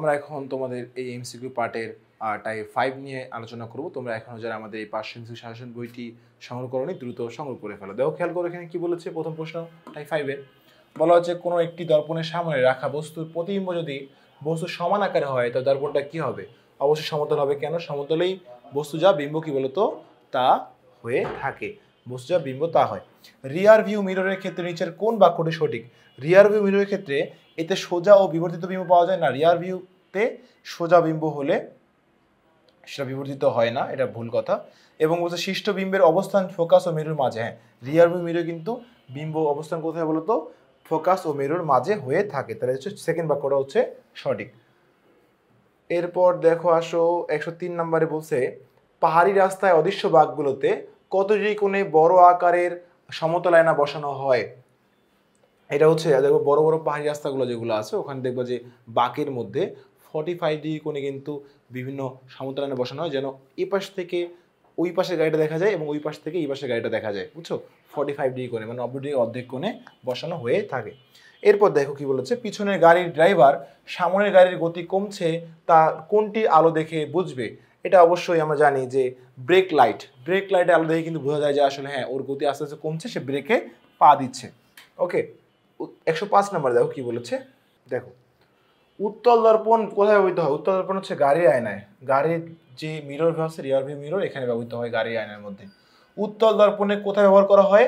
আমরা এখন তোমাদের এই এমসিকিউ পার্টের টাইপ 5 নিয়ে আলোচনা করব। তোমরা এখনো যারা আমাদের এই পার্শ্ব এমসিকিউ সাজেশন বইটি সংগ্রহ করোনি দ্রুত সংগ্রহ করে ফেলো। দেখো খেয়াল করো এখানে কি বলেছে। প্রথম প্রশ্ন টাইপ 5 এর বলা হচ্ছে কোনো একটি দর্পণের সামনে রাখা বস্তুর প্রতিবিম্ব যদি বস্তু সমান আকারে হয় তো দর্পণটা কি হবে? অবশ্যই সমতল হবে। কেন? সমতলেই বস্তু যা বিম্ব কি বলতো তা হয়ে থাকে। বস্তু যা বিম্ব তা হয়। রিয়ার ভিউ মিররের ক্ষেত্রে নিচের কোন বাক্যটি সঠিক? রিয়ার ভিউ মিররের ক্ষেত্রে এতে সোজা ও বিবর্তিত বিম্ব পাওয়া যায় না। রিয়ার ভিউতে সোজা বিম্ব হলে সেটা বিবর্তিত হয় না, এটা ভুল কথা। এবং বলছে সৃষ্ট বিম্বের অবস্থান ফোকাস ও মেরুর মাঝে। হ্যাঁ, রিয়ার ভিউ মিরর কিন্তু বিম্ব অবস্থান কোথায় বলতো? ফোকাস ও মেরুর মাঝে হয়ে থাকে। তাহলে হচ্ছে সেকেন্ড বাক্যটা হচ্ছে সঠিক। এরপর দেখো আসো 103 নম্বরে বলছে পাহাড়ি রাস্তায় অদৃশ্য বাঁকগুলোতে কতটি কোণে বড় আকারের সমতল আয়না বসানো হয়? এটা হচ্ছে দেখো বড় বড় পাহাড়ি রাস্তাগুলো যেগুলো আছে ওখানে দেখবো যে বাঁকের মধ্যে 45 ডিগ্রি কোণে কিন্তু বিভিন্ন সমতল আয়না বসানো হয়, যেন এই পাশ থেকে ওই পাশের গাড়িটা দেখা যায় এবং ওই পাশ থেকে এই পাশের গাড়িটা দেখা যায়। বুঝছো? 45 ডিগ্রি কোণে মানে 90 ডিগ্রি অর্ধেক কোণে বসানো হয়ে থাকে। এরপর দেখো কি বলেছে, পিছনের গাড়ির ড্রাইভার সামনের গাড়ির গতি কমছে তা কোনটি আলো দেখে বুঝবে? এটা অবশ্যই আমরা জানি যে ব্রেক লাইটে আলো দেখে কিন্তু বোঝা যায় যে আসলে হ্যাঁ ওর গতি আস্তে আস্তে কমছে, সে ব্রেকে পা দিচ্ছে। ওকে, 105 নম্বর দেখো কি বলেছে। দেখো উত্তল দর্পণ কোথায় ব্যবহৃত হয়? উত্তল দর্পণ হচ্ছে গাড়ির আয়নায়। গাড়ির যে মিরর আছে রিয়ার ভিউ মিরর, এখানে ব্যবহৃত হয় গাড়ির আয়নার মধ্যে। উত্তল দর্পণে কোথায় ব্যবহার করা হয়?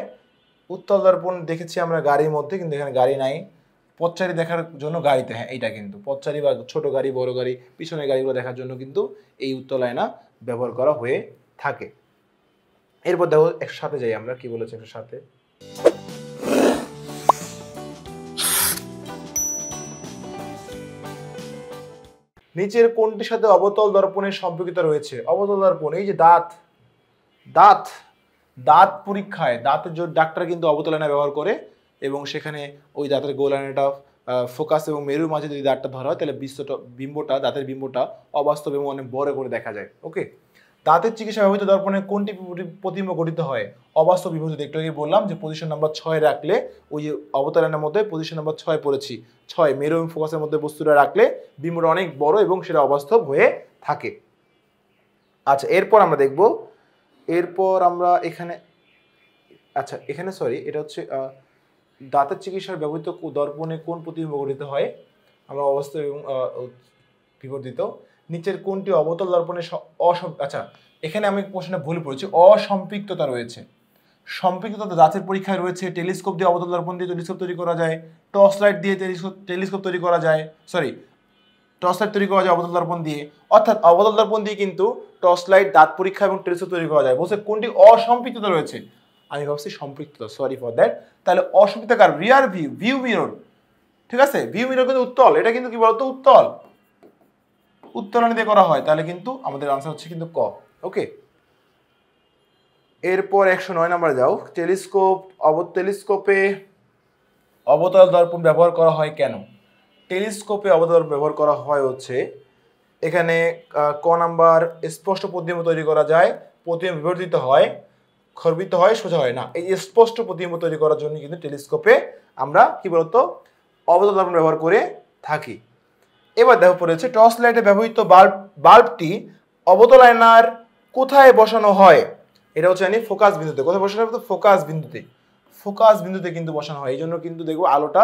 উত্তল দর্পণ দেখেছি আমরা গাড়ির মধ্যে, কিন্তু এখানে গাড়ি নাই। পথচারী দেখার জন্য গাড়িতে, হ্যাঁ এইটা কিন্তু পথচারী বা ছোট গাড়ি বড় গাড়ি পিছনের গাড়িগুলো দেখার জন্য কিন্তু এই উত্তল আয়না ব্যবহার করা হয়ে থাকে। এরপর দেখো একসাথে যাই আমরা, কি বলেছে একসাথে। নিচের কোনটির সাথে অবতল দর্পণের সম্পর্কিত রয়েছে? অবতল দর্পণ এই যে দাঁত পরীক্ষায় দাঁতের জন্য ডাক্তার কিন্তু অবতল আয়না ব্যবহার করে এবং সেখানে ওই দাঁতের গোল আয়নাটা ফোকাস এবং মেরুর মাঝে যদি দাঁতটা ধরা হয় তাহলে দাঁতের বিম্বটা অবাস্তব এবং অনেক বড় করে দেখা যায়। ওকে, দাঁতের চিকিৎসা ব্যবহৃত দর্পণে কোনটি প্রতিবিম্ব গঠিত হয়? অবাস্তব বিবর্তিত। একটু আগে বললাম যে পজিশন নাম্বার 6 রাখলে ওই যে অবতল আয়নার মধ্যে পজিশন নাম্বার 6 পড়েছি, 6 মেরু এবং ফোকাসের মধ্যে বস্তুটা রাখলে বিম্বটা অনেক বড় এবং সেটা অবাস্তব হয়ে থাকে। আচ্ছা, এরপর আমরা দেখব, এখানে সরি, এটা হচ্ছে দাঁতের চিকিৎসার ব্যবহৃত দর্পণে কোন প্রতিবিম্ব গঠিত হয়? আমরা অবাস্তব এবং বিবর্তিত। নিচের কোনটি অবতল দর্পণের এখানে আমি প্রশ্নে ভুল পড়েছি। অসম্পৃক্ততা রয়েছে। সম্পৃক্ততা দাঁতের পরীক্ষায় রয়েছে। টেলিস্কোপ দিয়ে অবতল দর্পণ দিয়ে টেলিস্কোপ তৈরি করা যায়, টর্চ লাইট দিয়ে টেলিস্কোপ তৈরি করা যায়, টর্চ লাইট তৈরি করা যায় অবতল দর্পণ দিয়ে। অর্থাৎ অবতল দর্পণ দিয়ে কিন্তু টর্চ লাইট, দাঁত পরীক্ষা এবং টেলিস্কোপ তৈরি করা যায়। বলছে কোনটি অসম্পৃক্ততা রয়েছে? আমি ভাবছি সম্পৃক্ততা, সরি ফর দ্যাট। তাহলে অসম্পৃক্ততা কার? Rear view mirror. ঠিক আছে, ভিউ মিরর কিন্তু উত্তল, এটা কিন্তু কি বলতো উত্তোলন দিয়ে করা হয়। তাহলে কিন্তু আমাদের আনসার হচ্ছে কিন্তু ক। ওকে, এরপর 109 নম্বরে যাও। টেলিস্কোপে অবতল দর্পণ ব্যবহার করা হয় কেন? টেলিস্কোপে অবতল দর্পণ ব্যবহার করা হয় হচ্ছে এখানে ক নাম্বার, স্পষ্ট প্রতিবিম্ব তৈরি করা যায়, প্রতিবিম্ব বিবর্তিত হয়, খর্বিত হয়, সোজা হয় না। এই স্পষ্ট প্রতিবিম্ব তৈরি করার জন্য কিন্তু টেলিস্কোপে আমরা কি বলতো অবতল দর্পণ ব্যবহার করে থাকি। এবার দেখো পড়েছে টর্চ লাইটে ব্যবহৃত বাল্বটি অবতল আয়নার কোথায় বসানো হয়? এটা হচ্ছে জানি ফোকাস বিন্দুতে। কোথায় বসানো হবে? তো ফোকাস বিন্দুতে কিন্তু বসানো হয়। এই জন্য কিন্তু দেখবো আলোটা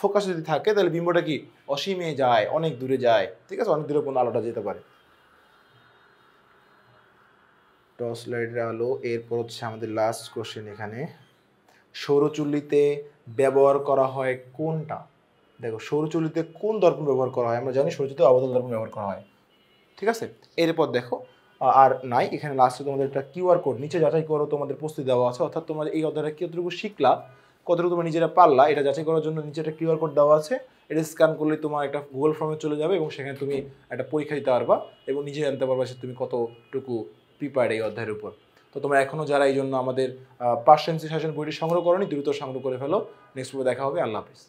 ফোকাস যদি থাকে তাহলে বিম্বটা কি অসীমে যায়, অনেক দূরে যায়। ঠিক আছে, অনেক দূরে পর্যন্ত আলোটা যেতে পারে টর্চ লাইটের আলো। এরপর হচ্ছে আমাদের লাস্ট কোশ্চেন এখানে, সৌরচুল্লিতে ব্যবহার করা হয় কোনটা? দেখো সৌরচুল্লিতে কোন দর্পণ ব্যবহার করা হয়? আমরা জানি সৌরচুল্লিতে অবতল দর্পণ ব্যবহার করা হয়। ঠিক আছে, এরপর দেখো আর নাই, এখানে লাস্টে তোমাদের একটা কিউআর কোড নিচে যাচাই করো, তোমাদের প্রস্তুতি দেওয়া আছে। অর্থাৎ তোমাদের এই অধ্যায়টা কতটুকু শিখলা, কতটুকু তোমরা নিজেরা পারলা, এটা যাচাই করার জন্য নিচে একটা কিউআর কোড দেওয়া আছে। এটা স্ক্যান করলে তোমার একটা গুগল ফর্মে চলে যাবে এবং সেখানে তুমি একটা পরীক্ষা দিতে পারবা এবং নিজে জানতে পারবা যে তুমি কতটুকু প্রিপেয়ার্ড এই অধ্যায়ের উপর। তো তোমরা এখনও যারা এই জন্য আমাদের পার্শ্ব এমসিকিউ সাজেশন বইটি সংগ্রহ করোনি দ্রুত সংগ্রহ করে ফেলো। নেক্সট পর্বে দেখা হবে। আল্লাহ হাফিজ।